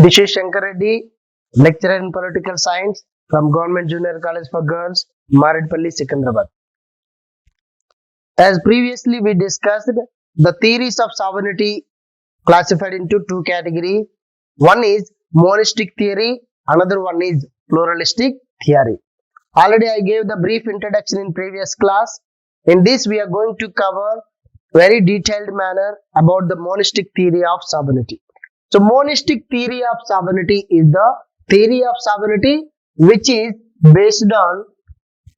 This is Shankar Reddy, lecturer in political science from Government Junior College for Girls, Maridpalli, Secunderabad. As previously we discussed, the theories of sovereignty classified into two categories. One is monistic theory, another one is pluralistic theory. Already I gave the brief introduction in previous class. In this we are going to cover very detailed manner about the monistic theory of sovereignty. So monistic theory of sovereignty is the theory of sovereignty which is based on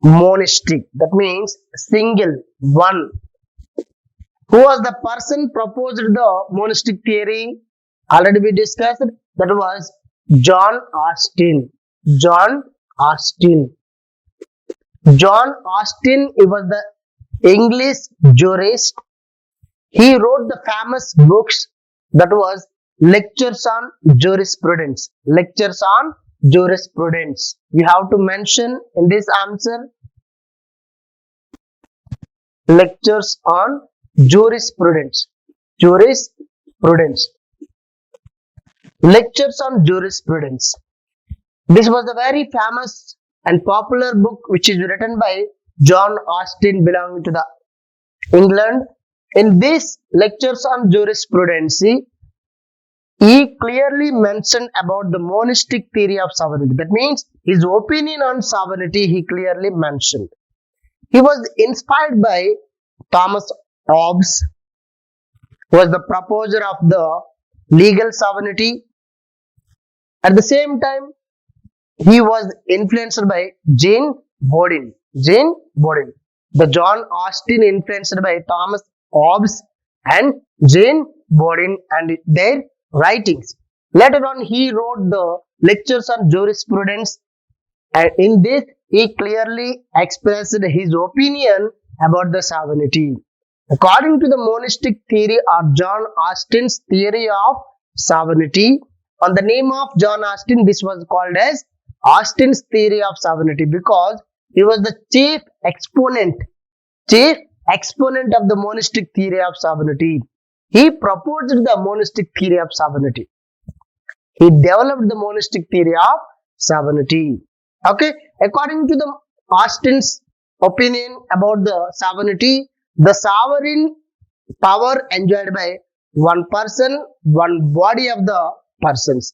monistic. That means single, one. Who was the person proposed the monistic theory? Already we discussed. That was John Austin. John Austin. John Austin, he was the English jurist. He wrote the famous books that was Lectures on Jurisprudence. Lectures on Jurisprudence. You have to mention in this answer Lectures on Jurisprudence. Jurisprudence. Lectures on Jurisprudence. This was a very famous and popular book which is written by John Austin belonging to the England. In this Lectures on Jurisprudence, he clearly mentioned about the monistic theory of sovereignty. That means his opinion on sovereignty he clearly mentioned. He was inspired by Thomas Hobbes, who was the proposer of the legal sovereignty. At the same time, he was influenced by Jane Bodin. Jane Bodin. The John Austin influenced by Thomas Hobbes and Jane Bodin and their writings. Later on, he wrote the Lectures on Jurisprudence, and in this, he clearly expressed his opinion about the sovereignty. According to the monistic theory or John Austin's theory of sovereignty, on the name of John Austin, this was called as Austin's theory of sovereignty because he was the chief exponent of the monistic theory of sovereignty. He proposed the monistic theory of sovereignty. He developed the monistic theory of sovereignty. Okay, according to the Austin's opinion about the sovereignty, the sovereign power enjoyed by one person, one body of the persons.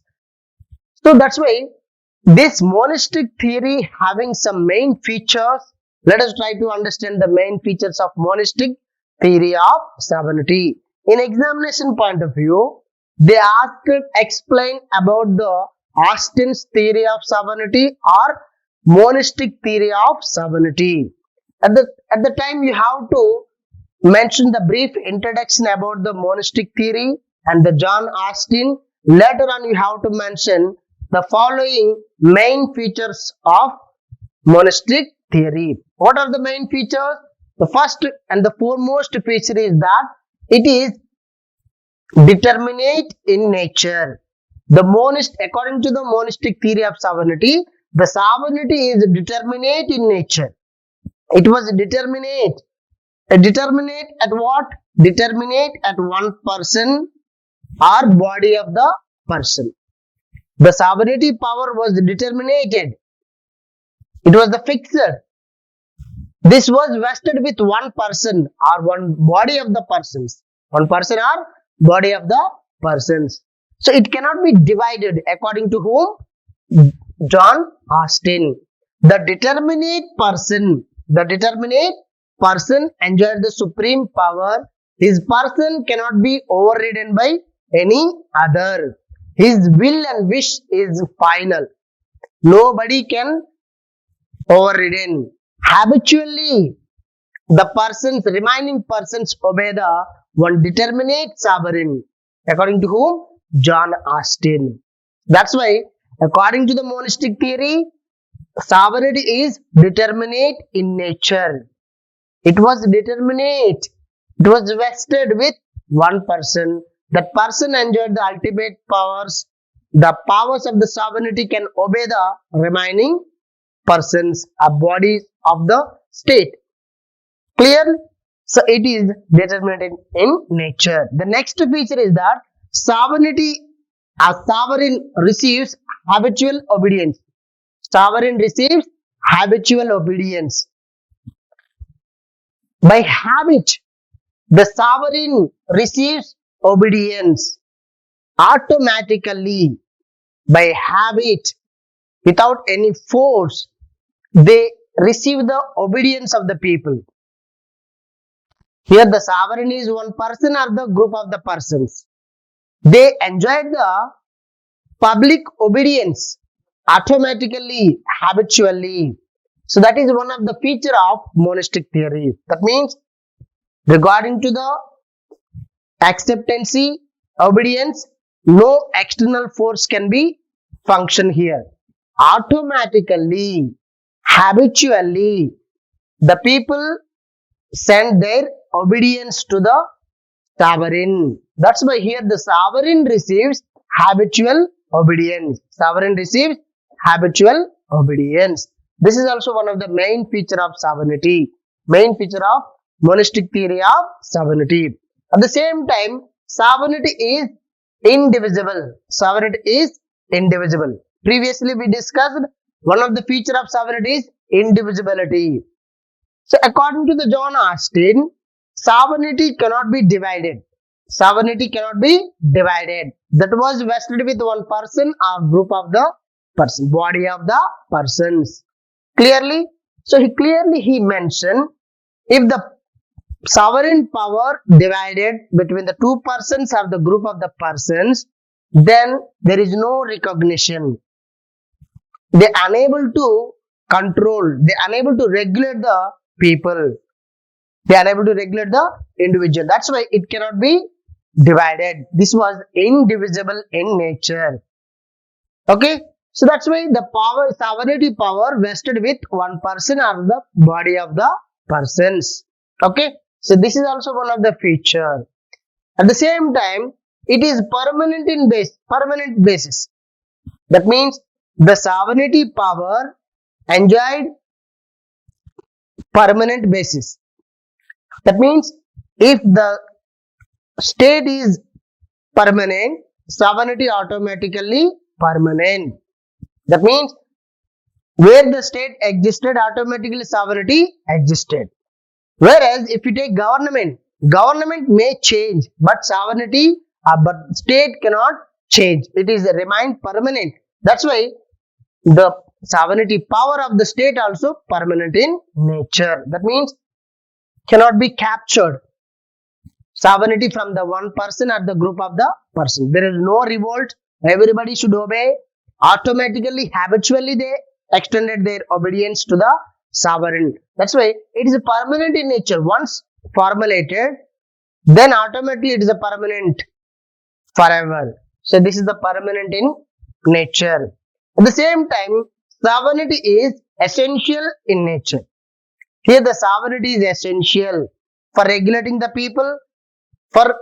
So that's why this monistic theory having some main features. Let us try to understand the main features of monistic theory of sovereignty. In examination point of view, they asked explain about the Austin's theory of sovereignty or monistic theory of sovereignty. At the time you have to mention the brief introduction about the monistic theory and the John Austin. Later on you have to mention the following main features of monistic theory. What are the main features? The first and the foremost feature is that it is determinate in nature. According to the monistic theory of sovereignty, the sovereignty is determinate in nature. It was determinate. Determinate at what? Determinate at one person or body of the person. The sovereignty power was determinated. It was the fixed. This was vested with one person or one body of the persons. One person or body of the persons. So it cannot be divided according to whom? John Austin. The determinate person enjoyed the supreme power. His person cannot be overridden by any other. His will and wish is final. Nobody can overridden. Habitually, the remaining persons obey the one determinate sovereign. According to whom? John Austin. That's why, according to the monistic theory, sovereignty is determinate in nature. It was determinate. It was vested with one person. That person enjoyed the ultimate powers. The powers of the sovereignty can obey the remaining persons or bodies of the state. Clear? So it is determined in nature. The next feature is that sovereignty A sovereign receives habitual obedience. Sovereign receives habitual obedience. By habit, the sovereign receives obedience automatically. By habit, without any force, they receive the obedience of the people. Here, the sovereign is one person or the group of the persons. They enjoy the public obedience automatically, habitually. So that is one of the feature of monastic theory. That means regarding to the acceptancy, obedience, no external force can be function here. Automatically, habitually, the people send their obedience to the sovereign. That's why here the sovereign receives habitual obedience. Sovereign receives habitual obedience. This is also one of the main feature of sovereignty. Main feature of monastic theory of sovereignty. At the same time, sovereignty is indivisible. Sovereignty is indivisible. Previously we discussed one of the feature of sovereignty is indivisibility. So according to the John Austin, sovereignty cannot be divided. Sovereignty cannot be divided. That was vested with one person or group of the person, body of the persons. Clearly, so he mentioned if the sovereign power divided between the two persons or the group of the persons, then there is no recognition. They are unable to control, they are unable to regulate the people. They are able to regulate the individual. That's why it cannot be divided. This was indivisible in nature. Okay. So that's why the power, sovereignty power vested with one person or the body of the persons. Okay. So this is also one of the feature. At the same time, it is permanent basis. That means the sovereignty power enjoyed permanent basis. That means if the state is permanent, sovereignty automatically permanent. That means where the state existed, automatically sovereignty existed. Whereas if you take government may change, but sovereignty, but state cannot change. It is remain permanent. That's why the sovereignty power of the state also permanent in nature. That means cannot be captured. Sovereignty from the one person or the group of the person. There is no revolt. Everybody should obey. Automatically, habitually, they extended their obedience to the sovereign. That's why it is a permanent in nature. Once formulated, then automatically it is a permanent forever. So this is the permanent in nature. At the same time, sovereignty is essential in nature. Here the sovereignty is essential for regulating the people, for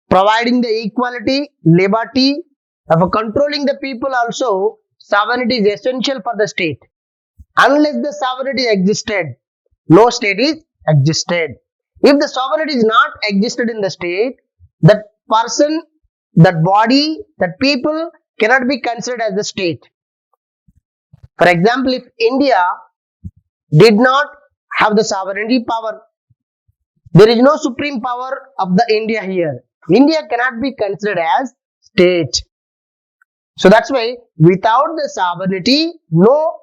providing the equality, liberty, for controlling the people also. Sovereignty is essential for the state. Unless the sovereignty existed, no state is existed. If the sovereignty is not existed in the state, that person, that body, that people cannot be considered as the state. For example, if India did not have the sovereignty power, there is no supreme power of the India here. India cannot be considered as state. So that's why without the sovereignty, no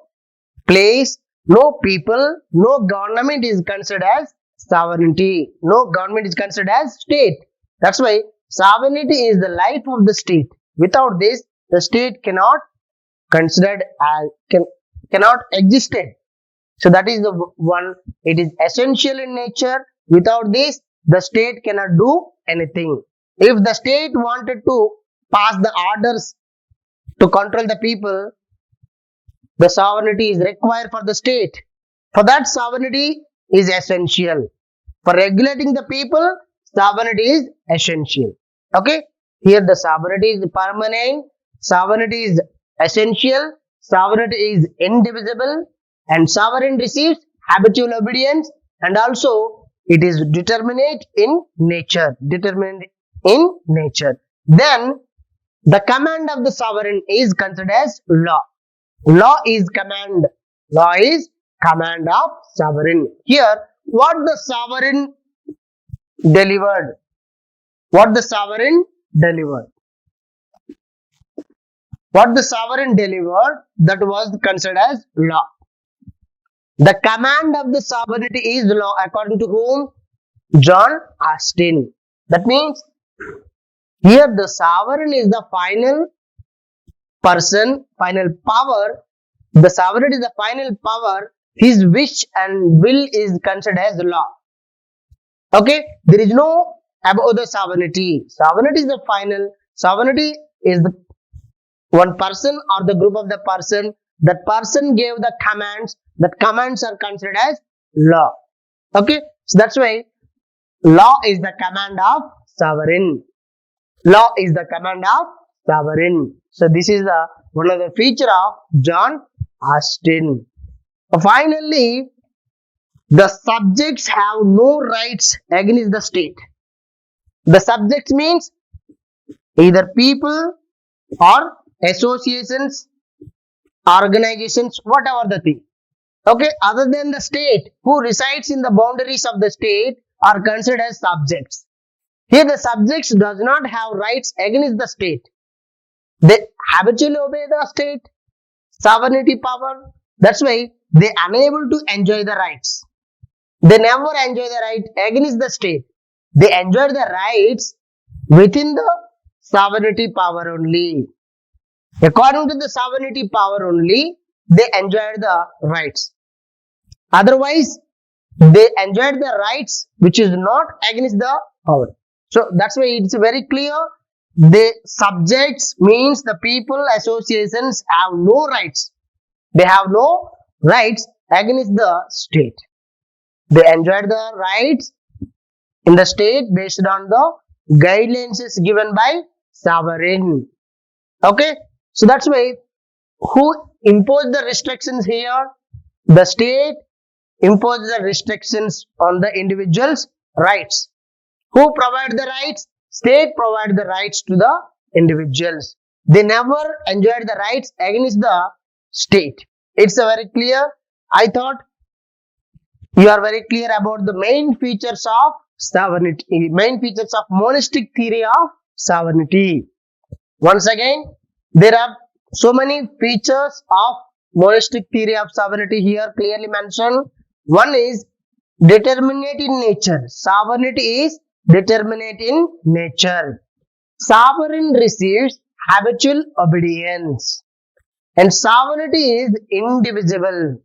place, no people, no government is considered as sovereignty. No government is considered as state. That's why sovereignty is the life of the state. Without this, the state cannot considered as cannot existed. So that is the one. It is essential in nature. Without this, the state cannot do anything. If the state wanted to pass the orders to control the people, the sovereignty is required for the state. For that, sovereignty is essential. For regulating the people, sovereignty is essential. Okay. Here the sovereignty is permanent. Sovereignty is essential. Sovereignty is indivisible. And sovereign receives habitual obedience. And also it is determinate in nature. Determinate in nature. Then The command of the sovereign is considered as law. Law is command. Law is command of sovereign. Here, what the sovereign delivered? What the sovereign delivered? What the sovereign delivered, that was considered as law. The command of the sovereignty is law, according to whom? John Austin. That means here the sovereign is the final person, final power. The sovereign is the final power. His wish and will is considered as law. Okay, there is no above the sovereignty. Sovereignty is the final. Sovereignty is the one person or the group of the person. That person gave the commands. That commands are considered as law. Okay, so that's why law is the command of sovereign. Law is the command of sovereign. So this is the one of the feature of John Austin. Finally, the subjects have no rights against the state. The subjects means either people or associations, organizations, whatever the thing. Okay, other than the state, who resides in the boundaries of the state are considered as subjects. Here the subjects does not have rights against the state. They habitually obey the state, sovereignty power. That's why they are unable to enjoy the rights. They never enjoy the right against the state. They enjoy the rights within the sovereignty power only. According to the sovereignty power only, they enjoy the rights. Otherwise, they enjoyed the rights which is not against the power. So that's why it's very clear. The subjects means the people, associations have no rights. They have no rights against the state. They enjoyed the rights in the state based on the guidelines given by sovereign. Okay, so that's why who imposed the restrictions here? The state imposed the restrictions on the individual's rights. Who provide the rights? State provide the rights to the individuals. They never enjoyed the rights against the state. It's a very clear. I thought you are very clear about the main features of sovereignty, main features of monistic theory of sovereignty. Once again, there are so many features of monistic theory of sovereignty here clearly mentioned. One is determinate in nature. Sovereignty is determinate in nature. Sovereign receives habitual obedience. And sovereignty is indivisible.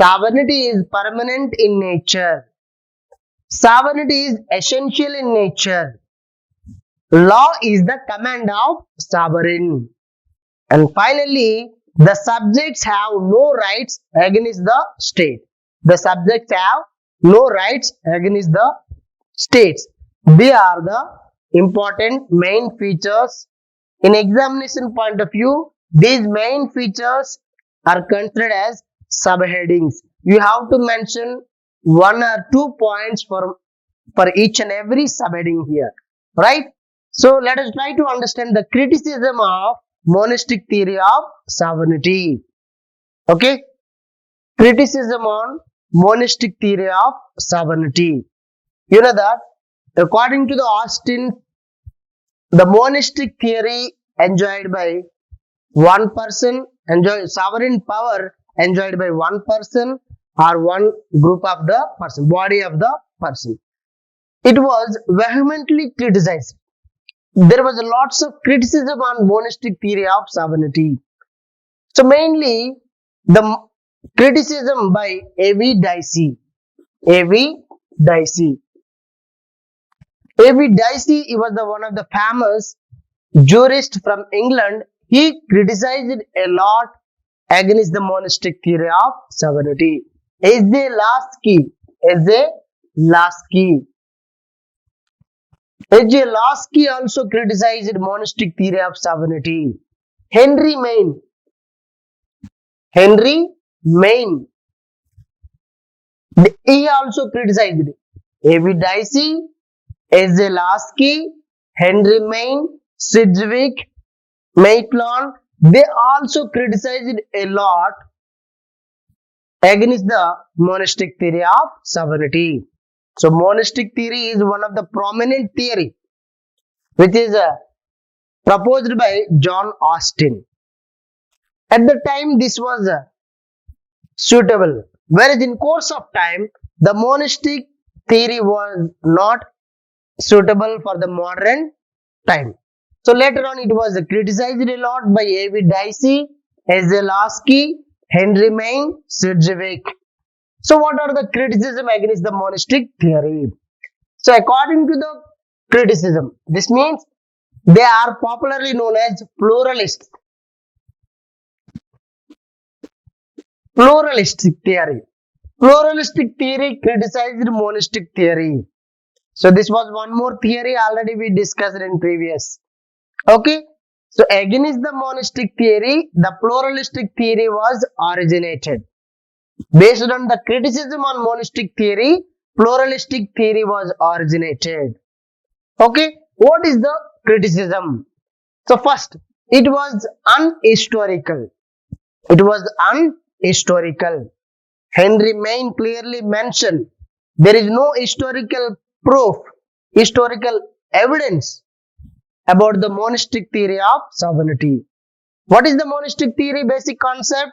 Sovereignty is permanent in nature. Sovereignty is essential in nature. Law is the command of sovereign. And finally, the subjects have no rights against the state. The subjects have no rights against the states. They are the important main features. In examination point of view, these main features are considered as subheadings. You have to mention 1 or 2 points for each and every subheading here, right? So let us try to understand the criticism of monistic theory of sovereignty. Okay, criticism on monistic theory of sovereignty. You know that according to the Austin, the monistic theory enjoyed by one person, sovereign power enjoyed by one person or one group of the person, body of the person. It was vehemently criticized. There was lots of criticism on monistic theory of sovereignty. So mainly the criticism by A.V. Dicey. A.V. Dicey. A.V. Dicey, he was one of the famous jurist from England. He criticized a lot against the monistic theory of sovereignty. S.J. Lasky. S.J. Lasky. H.J. Lasky also criticized monistic theory of sovereignty. Henry Maine. Henry Maine. He also criticized A.V. Dicey, S.J. Lasky, Henry Maine, Sidgwick, Maitland, they also criticized a lot against the monistic theory of sovereignty. So monistic theory is one of the prominent theory which is proposed by John Austin. At the time, this was suitable, whereas in course of time, the monistic theory was not suitable for the modern time. So later on, it was criticized a lot by A.V. Dicey, Ezelowski, Henry Main, Sidgwick. So what are the criticism against the monistic theory? So according to the criticism, this means they are popularly known as pluralists. Pluralistic theory. Pluralistic theory criticized monistic theory. So this was one more theory already we discussed in previous. Okay. So against the monistic theory, the pluralistic theory was originated. Based on the criticism on monistic theory, pluralistic theory was originated. Okay. What is the criticism? So first, it was unhistorical. It was unhistorical. Henry Main clearly mentioned there is no historical proof, historical evidence about the monistic theory of sovereignty. What is the monistic theory basic concept?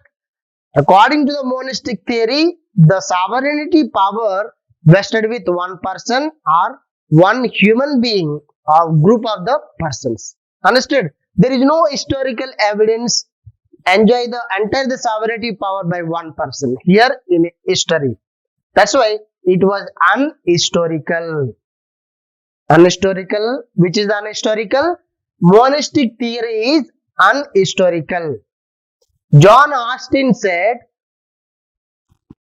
According to the monistic theory, the sovereignty power vested with one person or one human being or group of the persons. Understood? There is no historical evidence enjoy the entire the sovereignty power by one person here in history. That's why it was unhistorical. Unhistorical, which is unhistorical? Monistic theory is unhistorical. John Austin said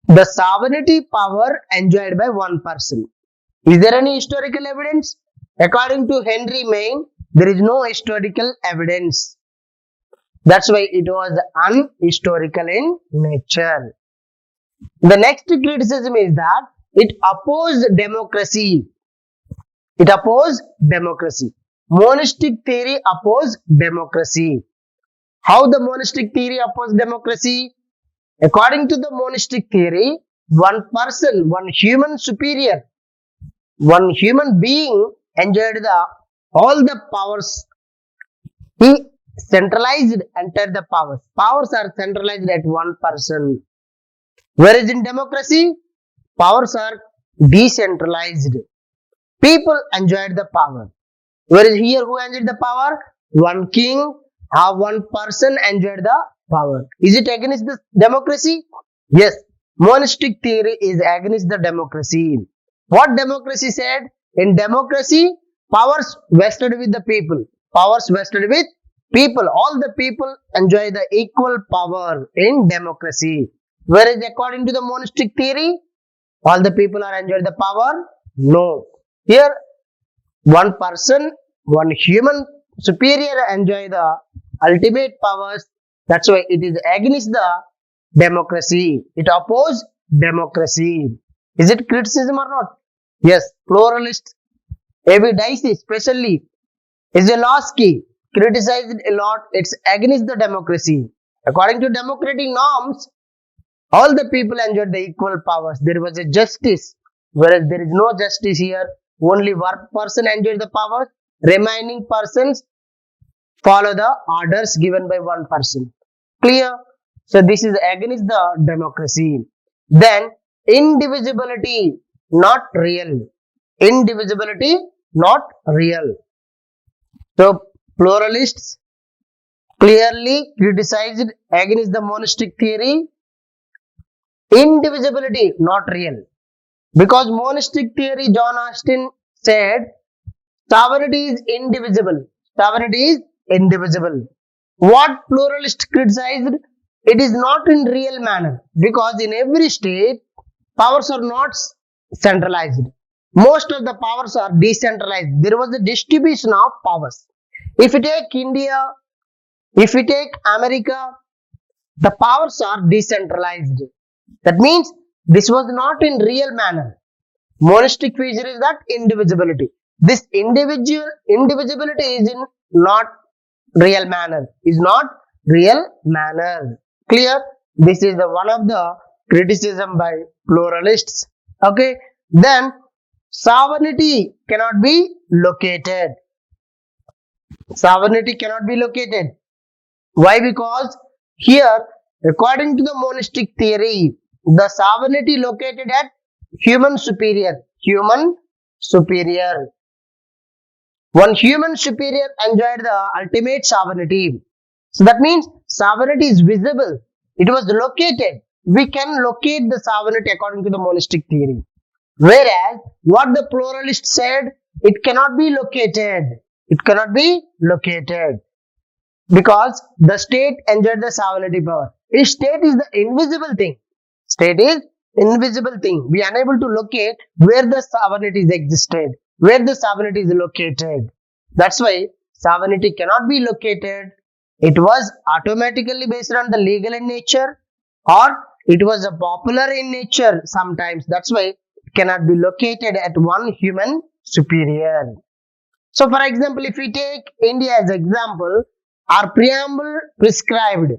the sovereignty power enjoyed by one person. Is there any historical evidence? According to Henry Main, there is no historical evidence. That's why it was unhistorical in nature. The next criticism is that it opposed democracy. It opposed democracy. Monistic theory opposed democracy. How the monistic theory opposed democracy? According to the monistic theory, one person, one human superior, one human being enjoyed all the powers. He centralized entered the powers. Powers are centralized at one person. Whereas in democracy, powers are decentralized. People enjoyed the power. Whereas here, who enjoyed the power? One king or one person enjoyed the power. Is it against the democracy? Yes. Monistic theory is against the democracy. What democracy said? In democracy, powers vested with the people. Powers vested with people. All the people enjoy the equal power in democracy. Whereas according to the monistic theory, all the people are enjoying the power? No. Here, one person, one human superior enjoy the ultimate powers. That's why it is against the democracy. It opposes democracy. Is it criticism or not? Yes. Pluralist A.V. Dicey, especially Ezelowski, criticized a lot. It's against the democracy. According to democratic norms, all the people enjoyed the equal powers. There was a justice, whereas there is no justice here. Only one person enjoyed the powers. Remaining persons follow the orders given by one person. Clear? So this is against the democracy. Then indivisibility, not real. Indivisibility, not real. So pluralists clearly criticized against the monistic theory. Indivisibility, not real. Because monistic theory, John Austin said, sovereignty is indivisible. Sovereignty is indivisible. What pluralist criticized? It is not in real manner. Because in every state, powers are not centralized. Most of the powers are decentralized. There was a distribution of powers. If you take India, if you take America, the powers are decentralized. That means this was not in real manner. Monistic feature is that indivisibility. This indivisibility is in not real manner. Is not real manner. Clear? This is the one of the criticism by pluralists. Okay. Then sovereignty cannot be located. Sovereignty cannot be located. Why? Because here, according to the monistic theory, the sovereignty located at human superior. Human superior. One human superior enjoyed the ultimate sovereignty. So that means sovereignty is visible. It was located. We can locate the sovereignty according to the monistic theory. Whereas what the pluralist said, it cannot be located. It cannot be located because the state enjoyed the sovereignty power. A state is the invisible thing. State is invisible thing. We are unable to locate where the sovereignty is existed, where the sovereignty is located. That's why sovereignty cannot be located. It was automatically based on the legal in nature, or it was a popular in nature sometimes. That's why it cannot be located at one human superior. So, for example, if we take India as example, our preamble prescribed.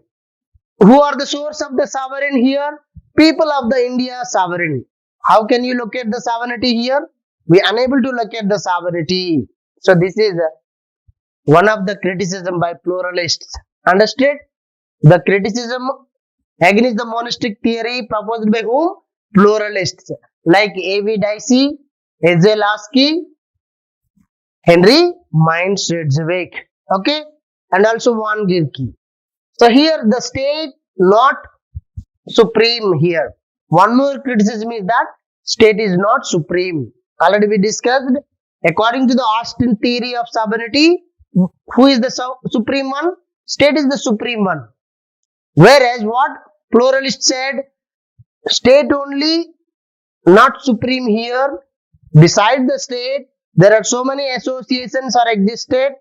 Who are the source of the sovereign here? People of the India sovereign. How can you locate the sovereignty here? We are unable to locate the sovereignty. So, this is one of the criticism by pluralists. Understood? The criticism against the monistic theory proposed by whom? Pluralists like A.V. Dicey, A.J. Lasky, Henry Mindsedgwick, okay, and also Von Gierke. So here the state not supreme here. One more criticism is that state is not supreme. Already we discussed. According to the Austin theory of sovereignty, who is the supreme one? State is the supreme one. Whereas what pluralist said, state only not supreme here. Beside the state, there are so many associations are existed.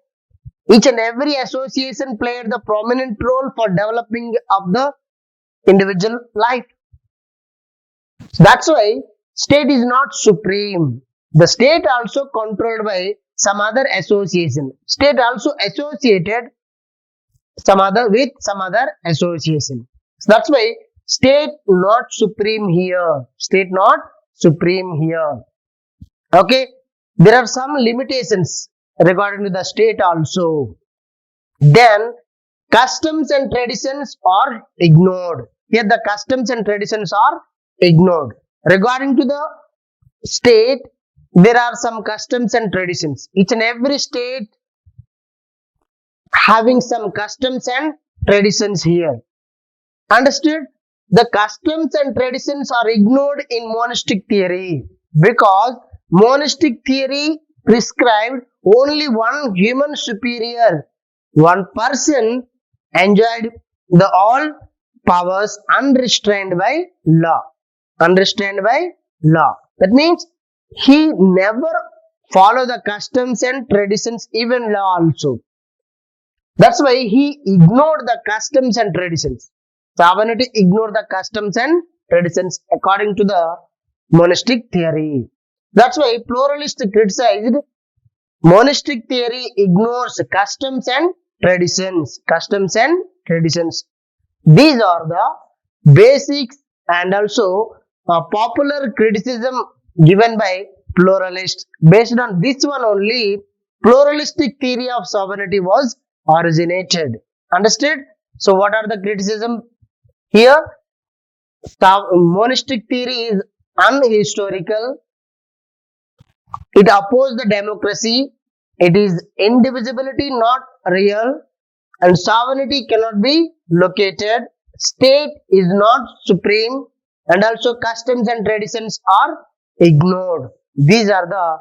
Each and every association played the prominent role for developing of the individual life. That's why state is not supreme. The state also controlled by some other association. State also associated with some other association. So that's why state not supreme here. State not supreme here. Okay. There are some limitations regarding to the state also. Then customs and traditions are ignored. Here the customs and traditions are ignored. Regarding to the state, there are some customs and traditions. Each and every state having some customs and traditions here. Understood? The customs and traditions are ignored in monistic theory because monistic theory prescribed only one human superior. One person enjoyed the all powers unrestrained by law. Unrestrained by law. That means he never followed the customs and traditions, even law also. That's why he ignored the customs and traditions. Sovereignty ignored the customs and traditions according to the monistic theory. That's why pluralists criticized monistic theory ignores customs and traditions. Customs and traditions. These are the basics and also popular criticism given by pluralists. Based on this one only, pluralistic theory of sovereignty was originated. Understood? So what are the criticism here? Monistic theory is unhistorical. It opposes the democracy. It is indivisibility, not real. And sovereignty cannot be located. State is not supreme. And also customs and traditions are ignored. These are the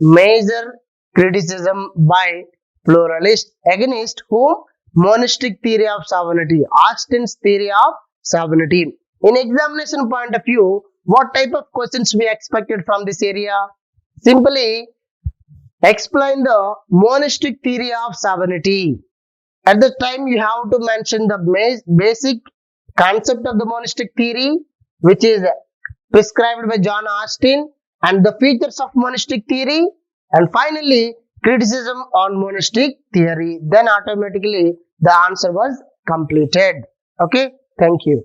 major criticism by pluralists against whom? Monistic theory of sovereignty. Austin's theory of sovereignty. In examination point of view, what type of questions we expected from this area? Simply explain the monistic theory of sovereignty. At the time you have to mention the basic concept of the monistic theory, which is prescribed by John Austin, and the features of monistic theory, and finally criticism on monistic theory. Then automatically the answer was completed. Okay, thank you.